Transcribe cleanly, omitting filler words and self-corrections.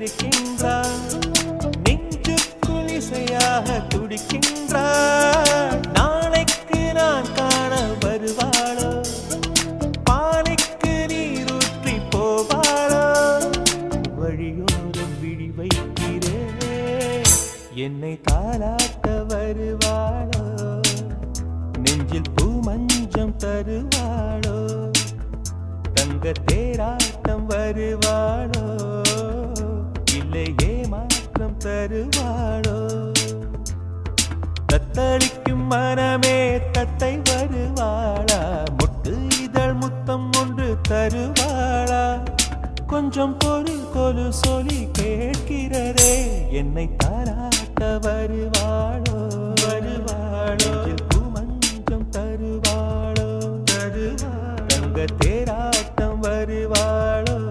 எடுக்கின்றாள் நெஞ்சுக்குள் இசையாக துடிக்கின்றாள் நாளைக்கு நான் காண வருவாளோ பானைக்கு நீரூற்றி போவாளோ வழியோரம் விழி வைக்கிறேன் என்னை தாலாட்ட வருவாளோ நெஞ்சில் பூ மஞ்சம் தருவாளோ தங்க தேராட்டம் வருவாளோ இல்லை ஏமாற்றம் தருவாளோ தத்தளிக்கும் மனமே தத்தை வருவாளா முட்டு இதழ் முத்தம் ஒன்று தருவாளா கொஞ்சம் பொருள் கொலு சொல்லி கேட்கிறதே என்னை தாராட்ட வருவாளோ வருவாளோ பூ மஞ்சம் தருவாளோ தருவாளோ தங்க தேரா